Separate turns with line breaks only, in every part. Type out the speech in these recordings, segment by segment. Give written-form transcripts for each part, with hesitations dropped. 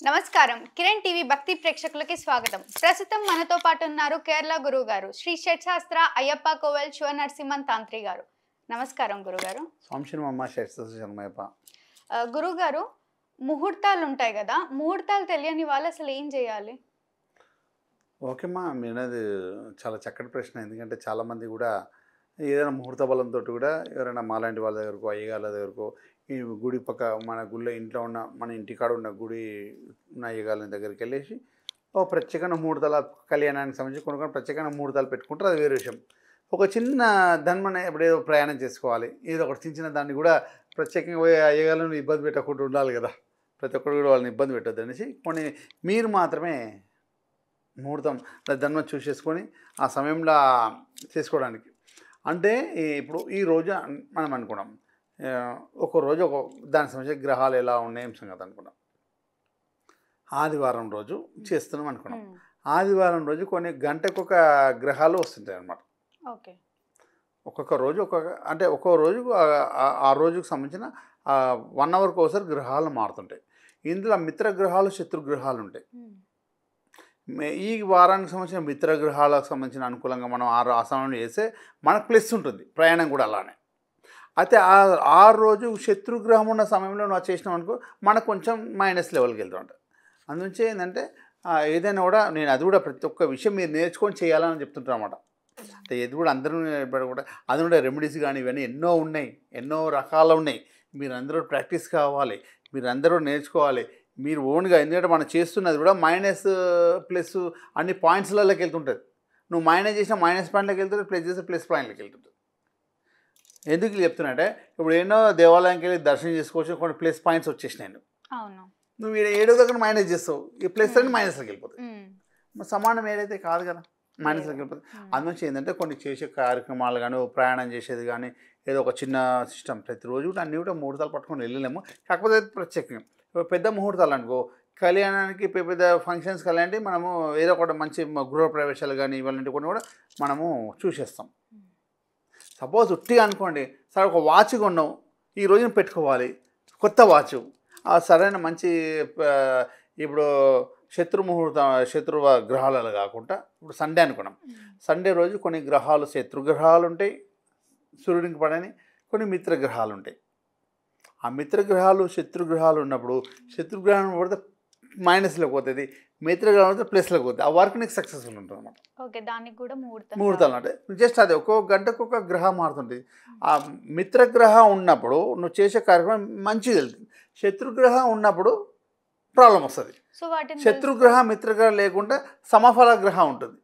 నమస్కారం కిరణ్ టీవీ భక్తి ప్రేక్షకులకి స్వాగతం. ప్రస్తుతం మనతో పాటు ఉన్నారు కేరళ గురువు గారు శ్రీ షట్శాస్త్ర అయ్యప్ప కోవెల్ శివ నరసింహన్ తాంత్రి గారు. నమస్కారం గురుగారు.
స్వామిశరణమ్మ శరణమయ్యప్ప.
గురువు గారు, ముహూర్తాలు ఉంటాయి కదా, ముహూర్తాలు తెలియని వాళ్ళు అసలు ఏం చేయాలి?
ఓకేమ్మా, మీరది చాలా చక్కటి ప్రశ్న. ఎందుకంటే చాలామంది కూడా ఏదైనా ముహూర్త బలంతో కూడా ఎవరైనా మాలాంటి వాళ్ళ దగ్గరకో అయ్యగాళ్ళ దగ్గరకో ఈ గుడి పక్క మన గుళ్ళో ఇంట్లో ఉన్న మన ఇంటికాడ ఉన్న గుడి ఉన్న అయ్యగాళ్ళ దగ్గరికి వెళ్ళేసి ఓ ప్రత్యేకమైన ముహూర్తాల కళ్యాణానికి సంబంధించి కొన్ని ప్రత్యేకమైన ముహూర్తాలు పెట్టుకుంటారు. అది వేరే విషయం. ఒక చిన్న ధన్మనే ఇప్పుడు ఏదో ప్రయాణం చేసుకోవాలి, ఏదో ఒకటి చిన్న చిన్న దాన్ని కూడా ప్రత్యేకంగా పోయి అయ్యగాళ్ళను ఇబ్బంది పెట్టకుండా ఉండాలి కదా. ప్రతి ఒక్కరు కూడా వాళ్ళని ఇబ్బంది పెట్టద్దు అనేసి కొన్ని మీరు మాత్రమే ముహూర్తం ధన్మ చూసేసుకొని ఆ సమయంలో చేసుకోవడానికి. అంటే ఇప్పుడు ఈరోజు మనం అనుకున్నాం, ఒక రోజు ఒక దానికి సంబంధించిన గ్రహాలు ఎలా ఉన్నాయి సంగతి అనుకున్నాం. ఆదివారం రోజు చేస్తున్నాం అనుకున్నాం. ఆదివారం రోజు కొన్ని గంటకు ఒక గ్రహాలు వస్తుంటాయి అన్నమాట.
ఓకే.
ఒక్కొక్క రోజు అంటే ఒక్కో రోజు ఆ రోజుకు సంబంధించిన 1 అవర్కి ఒకసారి గ్రహాలు మారుతుంటాయి. ఇందులో మిత్రగ్రహాలు శత్రుగ్రహాలు ఉంటాయి. ఈ వారానికి సంబంధించిన మిత్రగ్రహాలకు సంబంధించిన అనుకూలంగా మనం ఆ సమయంలో చేస్తే మనకు ప్లస్ ఉంటుంది, ప్రయాణం కూడా అలానే. అయితే ఆ రోజు శత్రుగ్రహం ఉన్న సమయంలో నువ్వు చేసినావు అనుకో మనకు కొంచెం మైనస్ లెవెల్కి వెళ్తూ ఉంటుంది. అందుంచి ఏంటంటే ఏదైనా కూడా నేను అది కూడా ప్రతి ఒక్క విషయం మీరు నేర్చుకొని చేయాలని చెప్తుంటాను అన్నమాట. అంటే ఇది కూడా అందరూ కూడా అది కూడా రెమెడీస్ కానీ ఇవన్నీ ఎన్నో ఉన్నాయి, ఎన్నో రకాలు ఉన్నాయి. మీరందరూ ప్రాక్టీస్ కావాలి, మీరందరూ నేర్చుకోవాలి. మీరు ఓన్గా, ఎందుకంటే మనం చేస్తున్నది కూడా మైనస్ ప్లస్ అన్ని పాయింట్స్లలోకి వెళ్తుంటుంది. నువ్వు మైనస్ చేసిన మైనస్ పాయింట్లోకి వెళ్తుంది, ప్లస్ చేస్తే ప్లస్ పాయింట్లోకి వెళ్తుంది. ఎందుకు చెప్తున్నా అంటే ఇప్పుడు ఎన్నో దేవాలయానికి వెళ్ళి దర్శనం చేసుకోవచ్చు, కొన్ని ప్లస్ పాయింట్స్ వచ్చేసినాయి. నువ్వు ఏడో దగ్గర మైనస్ చేస్తావు, ఈ ప్లస్ అని మైనస్లోకి వెళ్ళిపోతుంది. సమానం ఏదైతే కాదు కదా, మైనస్లోకి వెళ్ళిపోతుంది. అందులోంచి ఏంటంటే కొన్ని చేసే కార్యక్రమాలు కానీ ప్రయాణం చేసేది కానీ ఏదో ఒక చిన్న సిస్టమ్ ప్రతిరోజు కూడా అన్నీ కూడా ముహూర్తాలు పట్టుకొని వెళ్ళలేము. కాకపోతే ప్రత్యేకంగా పెద్ద ముహూర్తాలు అనుకో, కళ్యాణానికి పెద్ద ఫంక్షన్స్ అలాంటివి మనము ఏదో ఒకటి మంచి గృహప్రవేశాలు కానీ ఇవన్నీ కొన్ని కూడా మనము చూసేస్తాం. సపోజ్ ఉట్టిగా అనుకోండి, సరే ఒక వాచ్ కొన్నావు, ఈ రోజున పెట్టుకోవాలి కొత్త వాచ్, సరైన మంచి ఇప్పుడు శత్రు గ్రహాలలో కాకుండా ఇప్పుడు సండే అనుకున్నాం. సండే రోజు కొన్ని గ్రహాలు శత్రుగ్రహాలు ఉంటాయి, సూర్యుడికి పడని కొన్ని మిత్రగ్రహాలు ఉంటాయి. ఆ మిత్రగ్రహాలు శత్రుగ్రహాలు ఉన్నప్పుడు శత్రుగ్రహం పడితే మైనస్లోకి పోతుంది, మిత్రగ్రహం పడితే ప్లస్లోకి పోతుంది. ఆ వర్క్ నీకు సక్సెస్ఫుల్ ఉంటుంది అన్నమాట.
ఓకే, దానికి కూడా
ముహూర్తాలు అంటే జస్ట్ అదే ఒక్కొక్క గంటకు ఒక గ్రహం మారుతుంటుంది. ఆ మిత్రగ్రహం ఉన్నప్పుడు నువ్వు చేసే కార్యక్రమం మంచిగా వెళ్తుంది. శత్రుగ్రహం ఉన్నప్పుడు ప్రాబ్లం వస్తుంది. శత్రుగ్రహ మిత్రగ్రహం లేకుండా సమఫల గ్రహం ఉంటుంది.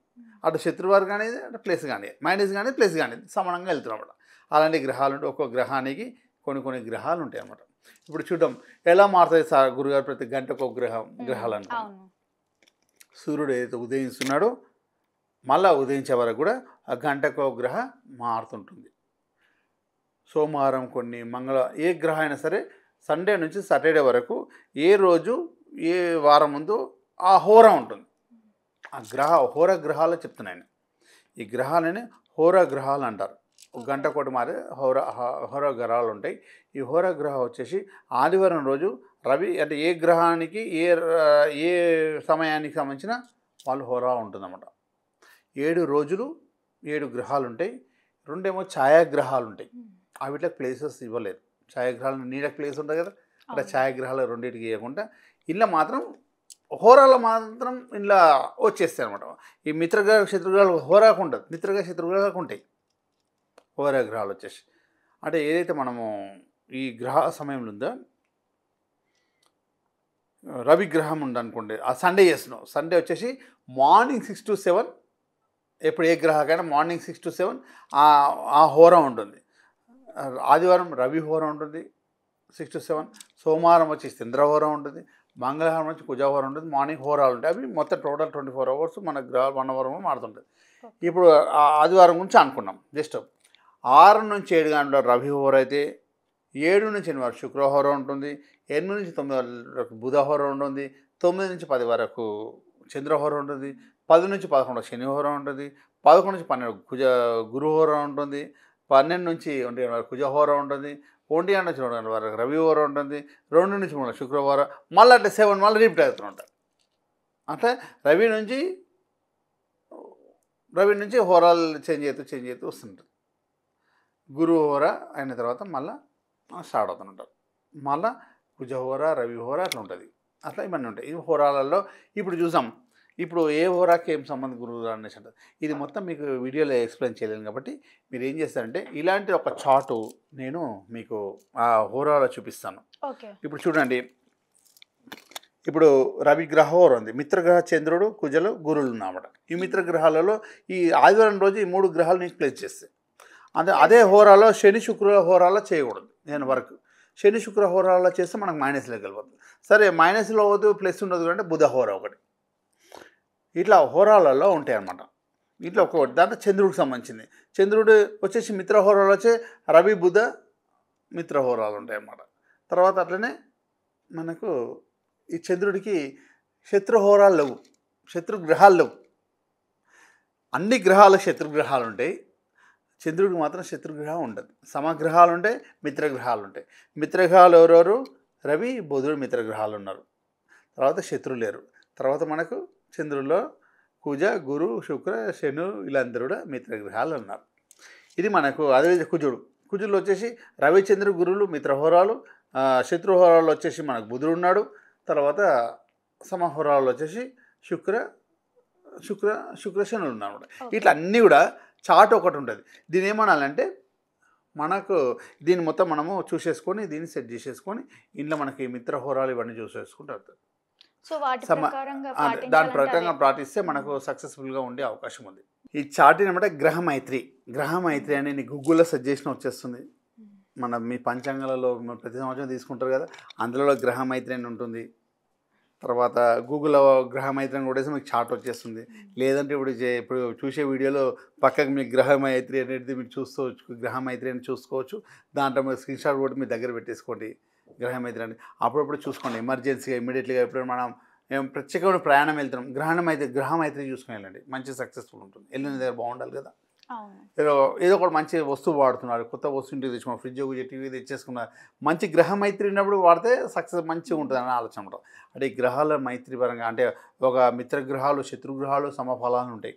అటు శత్రువారు కానీ అటు ప్లస్ కానీ మైనస్ కానీ ప్లస్ కానీ సమానంగా వెళ్తున్నాం అన్నమాట. అలాంటి గ్రహాలు ఉంటాయి. ఒక్కొక్క గ్రహానికి కొన్ని గ్రహాలు ఉంటాయి అన్నమాట. ఇప్పుడు చూద్దాం ఎలా మారుతాయి సార్ గురుగారు. ప్రతి గంటకు ఒక గ్రహాలు అంటే సూర్యుడు ఏదైతే ఉదయిస్తున్నాడో మళ్ళీ ఉదయించే వరకు కూడా ఆ గంటకు ఒక గ్రహం మారుతుంటుంది. సోమవారం కొన్ని ఏ గ్రహం అయినా సరే సండే నుంచి సాటర్డే వరకు ఏ రోజు ఏ వారం ముందు ఆ హోరా ఉంటుంది. ఆ హోర గ్రహాలు చెప్తున్నాను. ఈ గ్రహాలని హోర గ్రహాలు అంటారు. ఒక గంట కోటి మారే హోర గ్రహాలు ఉంటాయి. ఈ హోర గ్రహం వచ్చేసి ఆదివారం రోజు రవి అంటే ఏ గ్రహానికి ఏ సమయానికి సంబంధించిన వాళ్ళు హోరా ఉంటుందన్నమాట. 7 రోజులు 7 గ్రహాలు ఉంటాయి. 2 ఏమో ఛాయాగ్రహాలు ఉంటాయి. వీటికి ప్లేసెస్ ఇవ్వలేదు. ఛాయాగ్రహాలు నీడకు ప్లేస్ ఉంటుంది కదా, అట్లా ఛాయాగ్రహాలు రెండింటికి ఇవ్వకుండా ఇలా మాత్రం హోరాలో మాత్రం ఇలా వచ్చేస్తాయి అనమాట. ఈ మిత్రగ్రహ శత్రుగ్రహాలు హోరాకు ఉంటుంది, మిత్రగ్రహ శత్రుగ్రహాలకు ఉంటాయి హోరా గ్రహాలు వచ్చేసి. అంటే ఏదైతే మనము ఈ గ్రహ సమయంలో ఉందో రవి గ్రహం ఉందనుకోండి, ఆ సండే చేస్తున్నాం. సండే వచ్చేసి మార్నింగ్ 6 to 7, ఎప్పుడు ఏ గ్రహకైనా మార్నింగ్ 6 to 7 ఆ హోరా ఉంటుంది. ఆదివారం రవి హోరా ఉంటుంది 6 to 7. సోమవారం వచ్చి చంద్రహోరం ఉంటుంది. మంగళవారం వచ్చి కుజహోరం ఉంటుంది. మార్నింగ్ హోరాలు ఉంటాయి. అవి మొత్తం టోటల్ 24 hours మన గ్రహాలు 1 hour మారుతుంటుంది. ఇప్పుడు ఆదివారం గురించి అనుకున్నాం. జస్ట్ 6 నుంచి 7 గంటల రవి హోర అయితే 7 నుంచి 8 వరకు శుక్రహోరం ఉంటుంది. 8 నుంచి 9 వరకు బుధహోరం ఉంటుంది. 9 నుంచి 10 వరకు చంద్రహోరం ఉంటుంది. 10 నుంచి 11 శనిహోరం ఉంటుంది. 11 నుంచి 12 గురుహోరం ఉంటుంది. 12 నుంచి 1 వరకు కుజహోరం ఉంటుంది. ఒంటి గంట నుంచి 2 గంటల వరకు రవి హోరా ఉంటుంది, 2 నుంచి 3 శుక్రవారం, మళ్ళీ అట్లా 7 మళ్ళీ రిపీట్ అవుతూ ఉంటారు. అట్లా రవి నుంచి హోరాలు చేంజ్ అవుతూ వస్తుంటారు. గురు హోరా అయిన తర్వాత మళ్ళీ స్టార్ట్ అవుతుంటారు. మళ్ళీ కుజ హోరా, రవి హోరా అట్లా ఉంటుంది. అట్లా ఇవన్నీ ఉంటాయి. ఈ హోరాలలో ఇప్పుడు చూసాం. ఇప్పుడు ఏ హోరాకి ఏం సంబంధం గురువు అనేసి అంటారు. ఇది మొత్తం మీకు వీడియోలో ఎక్స్ప్లెయిన్ చేయలేను కాబట్టి మీరు ఏం చేస్తారంటే ఇలాంటి ఒక చార్టు నేను మీకు ఆ హోరాలో చూపిస్తాను. ఇప్పుడు చూడండి, ఇప్పుడు రవి గ్రహ హోరా ఉంది, మిత్రగ్రహ చంద్రుడు, కుజలు, గురువులు ఉన్నామట. ఈ మిత్రగ్రహాలలో ఈ ఆదివారం రోజు ఈ 3 గ్రహాలు నీకు ప్లేస్ చేస్తాయి. అదే హోరాలో శని శుక్ర హోరాలో చేయకూడదు. నేను వరకు శని శుక్ర హోరాలో చేస్తే మనకు మైనస్లోకి వెళ్ళిపోతుంది. సరే మైనస్లో అవ్వదు, ప్లస్ ఉండదు అంటే బుధ హోరా ఒకటి. ఇట్లా హోరాలలో ఉంటాయి అన్నమాట. ఇట్లా ఒక్కొక్కటి దాంట్లో చంద్రుడికి సంబంధించింది. చంద్రుడు వచ్చేసి మిత్ర హోరాలు వచ్చే రవి బుధ మిత్ర హోరాలు ఉంటాయి అన్నమాట. తర్వాత అట్లనే మనకు ఈ చంద్రుడికి శత్రుహోరాలు లేవు, శత్రుగ్రహాలు లేవు. అన్ని గ్రహాలు శత్రుగ్రహాలు ఉంటాయి, చంద్రుడికి మాత్రం శత్రుగ్రహం ఉండదు. సమగ్రహాలు ఉంటాయి, మిత్రగ్రహాలు ఉంటాయి. మిత్రగ్రహాలు ఎవరెవరు? రవి బుధుడు మిత్రగ్రహాలు ఉన్నారు. తర్వాత శత్రులు లేరు. తర్వాత మనకు చంద్రుల్లో కుజ, గురు, శుక్ర, శను వీళ్ళందరూ కూడా మిత్రగ్రహాలు ఉన్నారు. ఇది మనకు అదే కుజులు వచ్చేసి రవి చంద్ర గురువులు మిత్రహోరాలు, శత్రుహోరాలు వచ్చేసి మనకు బుధుడు ఉన్నాడు. తర్వాత సమహోరాలు వచ్చేసి శుక్ర శనులు ఉన్నాడు. ఇట్లా అన్నీ కూడా చార్ట్ ఒకటి ఉంటుంది. దీని ఏమనాలంటే మనకు దీన్ని మొత్తం మనము చూసేసుకొని దీన్ని సెట్ చేసేసుకొని ఇంట్లో మనకి మిత్రహోరాలు ఇవన్నీ చూసేసుకుంటారు.
సో
దాని ప్రకారంగా పాటిస్తే మనకు సక్సెస్ఫుల్గా ఉండే అవకాశం ఉంది. ఈ చార్ట్ ఏమంటే గ్రహమైత్రి అని నీ గూగుల్లో సెర్చ్ చేసిన వచ్చేస్తుంది. మీ పంచాంగాలలో ప్రతి సంవత్సరం తీసుకుంటారు కదా, అందులో గ్రహమైత్రి అని ఉంటుంది. తర్వాత గూగుల్లో గ్రహమైత్రి అని కొట్టేసి మీకు చార్ట్ వచ్చేస్తుంది. లేదంటే ఇప్పుడు చూసే వీడియోలో పక్కకు మీకు గ్రహమైత్రి అనేది మీరు చూసుకోవచ్చు, గ్రహమైత్రి అని చూసుకోవచ్చు. దాంట్లో మీరు స్క్రీన్ షాట్ కూడా మీ దగ్గర పెట్టేసుకోండి గ్రహమైత్రి అని. అప్పుడప్పుడు చూసుకోండి, ఎమర్జెన్సీగా ఇమీడియట్గా ఎప్పుడైనా మనం ప్రత్యేకమైన ప్రయాణం వెళ్తున్నాం, గ్రహమైత్రి చూసుకొని వెళ్ళండి, మంచి సక్సెస్ఫుల్ ఉంటుంది. వెళ్ళిన దగ్గర బాగుండాలి కదా. ఏదో ఒకటి మంచి వస్తువు వాడుతున్నారు, కొత్త వస్తువు ఇంటికి తెచ్చుకున్నారు, ఫ్రిడ్జ్ టీవీ తెచ్చేసుకున్నారు, మంచి గ్రహమైత్రి ఉన్నప్పుడు వాడితే సక్సెస్ మంచిగా ఉంటుంది అని ఆలోచన ఉంటుంది. అంటే ఈ గ్రహాల మైత్రి పరంగా అంటే ఒక మిత్రగ్రహాలు శత్రుగ్రహాలు సమఫలాలు ఉంటాయి.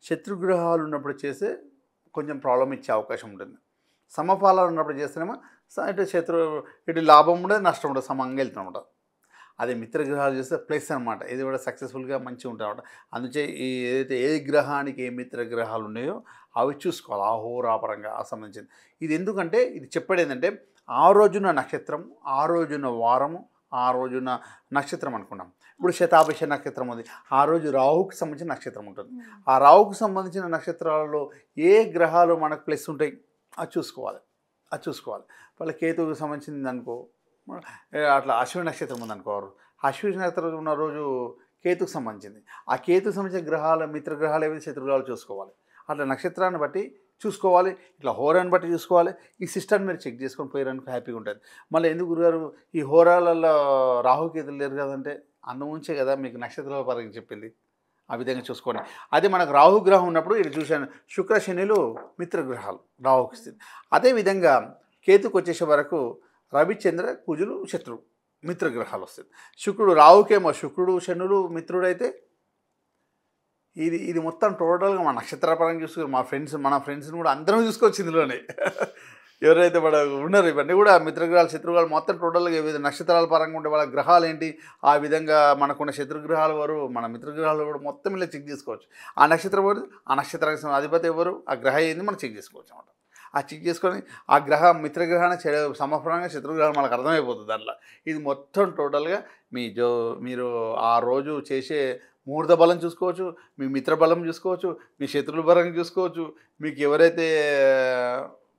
శత్రుగ్రహాలు ఉన్నప్పుడు చేస్తే కొంచెం ప్రాబ్లం ఇచ్చే అవకాశం ఉంటుంది. సమఫలాలు ఉన్నప్పుడు చేస్తేనేమో ఇటు లాభం ఉండదు, నష్టం ఉండదు, సమంగా వెళ్తున్నమాట. అదే మిత్రగ్రహాలు చేస్తే ప్లస్ అనమాట, ఇది కూడా సక్సెస్ఫుల్గా మంచిగా ఉంటుంది అనమాట. అందుచే ఏదైతే ఏ గ్రహానికి ఏ మిత్రగ్రహాలు ఉన్నాయో అవి చూసుకోవాలి ఆ హోరాపరంగా సంబంధించింది. ఇది ఎందుకంటే ఇది చెప్పేది ఏంటంటే ఆ రోజున నక్షత్రం, ఆ రోజున వారము, ఆ రోజున నక్షత్రం అనుకున్నాం. ఇప్పుడు శతాభిష నక్షత్రం ఉంది, ఆ రోజు రాహుకి సంబంధించిన నక్షత్రం ఉంటుంది. ఆ రాహుకు సంబంధించిన నక్షత్రాలలో ఏ గ్రహాలు మనకు ప్లస్ ఉంటాయి అది చూసుకోవాలి. వాళ్ళ కేతువుకి సంబంధించింది అనుకో, అట్లా అశ్విని నక్షత్రం ఉందనుకోరు, అశ్విని నక్షత్రం ఉన్న రోజు కేతుకు సంబంధించింది. ఆ కేతుకు సంబంధించిన గ్రహాలు మిత్రగ్రహాలు ఏవైతే శత్రుగ్రహాలు చూసుకోవాలి. అట్లా నక్షత్రాన్ని బట్టి చూసుకోవాలి, ఇట్లా హోరాన్ని బట్టి చూసుకోవాలి. ఈ సిస్టమ్ మీరు చెక్ చేసుకొని పోయారనుకో హ్యాపీగా ఉంటుంది. మళ్ళీ ఎందుకు గురుగారు ఈ హోరాలలో రాహుకేతులు లేరు కదంటే అందుముంచే కదా మీకు నక్షత్రాల పరంగా చెప్పింది. ఆ విధంగా చూసుకోండి. అదే మనకు రాహుగ్రహం ఉన్నప్పుడు ఇది చూశాను, శుక్ర శనిలు మిత్రగ్రహాలు రాహుకి స్థితి. అదేవిధంగా కేతుకు వచ్చేసే వరకు రవిచంద్ర కుజులు మిత్రగ్రహాలు వస్తుంది. శుక్రుడు రాహుకేమో శుక్రుడు శనులు మిత్రుడైతే ఇది మొత్తం టోటల్గా మన నక్షత్రపరంగా చూసుకో. మన ఫ్రెండ్స్ని కూడా అందరం చూసుకోవచ్చు ఇందులోనే. ఎవరైతే మన ఉన్నారు ఇవన్నీ కూడా మిత్రగ్రహాలు శత్రుగ్రహాలు మొత్తం టోటల్గా వివిధ నక్షత్రాల పరంగా ఉంటే వాళ్ళ గ్రహాలు ఏంటి, ఆ విధంగా మనకున్న శత్రుగ్రహాలు ఎవరు, మన మిత్రగ్రహాలు కూడా మొత్తం ఇలా చెక్ చేసుకోవచ్చు. ఆ నక్షత్రం ఎవరు, ఆ నక్షత్రానికి అధిపతి ఎవరు, ఆ గ్రహం ఏంది మనం చెక్ చేసుకోవచ్చు అన్నమాట. ఆ చెక్ చేసుకొని ఆ మిత్రగ్రహాన్ని సమఫలంగా శత్రుగ్రహాలు మనకు అర్థమైపోతుంది దాంట్లో. ఇది మొత్తం టోటల్గా మీరు ఆ రోజు చేసే ముహూర్త బలం చూసుకోవచ్చు, మీ మిత్ర బలం చూసుకోవచ్చు, మీ శత్రువుల బలం చూసుకోవచ్చు. మీకు ఎవరైతే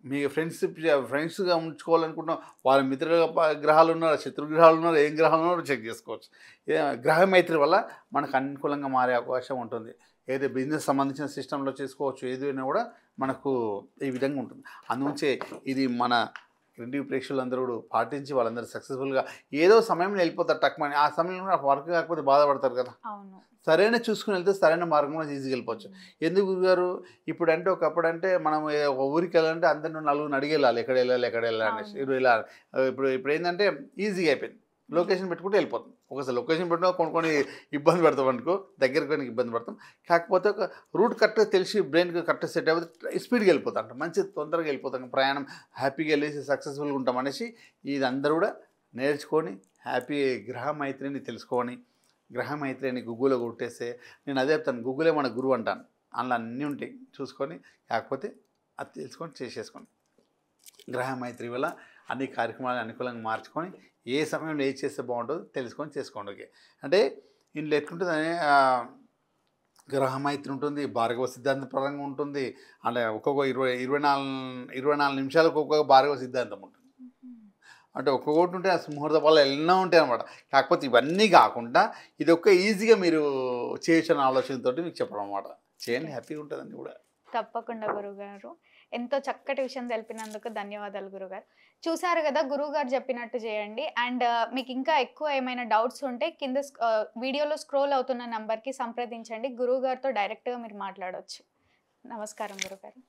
మీ ఫ్రెండ్స్గా ఉంచుకోవాలనుకుంటున్నాం వాళ్ళ మిత్ర గ్రహాలు ఉన్నారు, శత్రుగ్రహాలు ఉన్నారు, ఏం గ్రహాలు ఉన్నారో చెక్ చేసుకోవచ్చు. గ్రహమైత్రి వల్ల మనకు అనుకూలంగా మారే అవకాశం ఉంటుంది. ఏదైతే బిజినెస్ సంబంధించిన సిస్టంలో చేసుకోవచ్చు, ఏదైనా కూడా మనకు ఈ విధంగా ఉంటుంది. అందుంచే ఇది మన గ్రీన్ టీవీ ప్రేక్షకులందరూ కూడా పాటించి వాళ్ళందరూ సక్సెస్ఫుల్గా ఏదో సమయంలో వెళ్ళిపోతారు టక్మని, ఆ సమయంలో నాకు వర్క్ కాకపోతే బాధపడతారు కదా.
అవును.
సరైన చూసుకుని వెళ్తే సరైన మార్గంలో ఈజీగా వెళ్ళిపోవచ్చు. ఎందుకు గురుగారు ఇప్పుడు అంటే ఒకప్పుడు అంటే మనం ఒక ఊరికి వెళ్ళాలంటే అందరిని నలుగురిని అడిగి వెళ్ళాలి, ఎక్కడ వెళ్ళాలి అనేసి
అవును.
ఇప్పుడు ఇలా ఇప్పుడు ఏంటంటే ఈజీగా అయిపోయింది, లొకేషన్ పెట్టుకుంటే వెళ్ళిపోతుంది. ఒకసారి లొకేషన్ పెట్టినా కొన్ని ఇబ్బంది పడతాం అనుకో, దగ్గరికి కొన్ని ఇబ్బంది పడతాం. కాకపోతే ఒక రూట్ కరెక్ట్గా తెలిసి బ్రెయిన్కి కరెక్ట్గా సెట్ అయిపోతే స్పీడ్గా వెళ్ళిపోతాం, అంటే మంచి తొందరగా వెళ్ళిపోతాం, ప్రయాణం హ్యాపీగా వెళ్ళేసి సక్సెస్ఫుల్గా ఉంటాం అనేసి ఇది అందరూ కూడా నేర్చుకొని హ్యాపీ గ్రహ మైత్రిని తెలుసుకొని, గ్రహ మైత్రిని గూగుల్లో కొట్టేస్తే, నేను అదే చెప్తాను, గూగులే మన గురువు అంటాను, అందులో అన్నీ ఉంటాయి చూసుకొని, కాకపోతే అది తెలుసుకొని చేసేసుకోండి. గ్రహ మైత్రి వల్ల అన్ని కార్యక్రమాలను అనుకూలంగా మార్చుకొని ఏ సమయంలో ఏది చేస్తే బాగుంటుందో తెలుసుకొని చేసుకోండి. ఓకే అంటే ఇంట్లో ఎట్లుంటుందని గ్రహ మైత్రి ఉంటుంది, భార్గవ సిద్ధాంత పరంగా ఉంటుంది, అంటే ఒక్కొక్క 24 నిమిషాలకు ఒక్కొక్క భార్గవ సిద్ధాంతం ఉంటుంది. అంటే ఒక్కొక్కటి ఉంటే ఆ ముహూర్త వల్ల ఎన్నో ఉంటాయి అనమాట. కాకపోతే ఇవన్నీ కాకుండా ఇది ఒక్క ఈజీగా మీరు చేయొచ్చు అనే ఆలోచనతో మీకు చెప్పడం అనమాట. చేయండి, హ్యాపీగా ఉంటుందండి కూడా.
తప్పకుండా గురుగారు. ఎంతో చక్కటి విషయం తెలిపినందుకు ధన్యవాదాలు గురుగారు. చూసారు కదా, గురువుగారు చెప్పినట్టు చేయండి. అండ్ మీకు ఇంకా ఎక్కువ ఏమైనా డౌట్స్ ఉంటే కింద వీడియోలో స్క్రోల్ అవుతున్న నంబర్కి సంప్రదించండి. గురువుగారితో డైరెక్ట్గా మీరు మాట్లాడవచ్చు. నమస్కారం గురుగారు.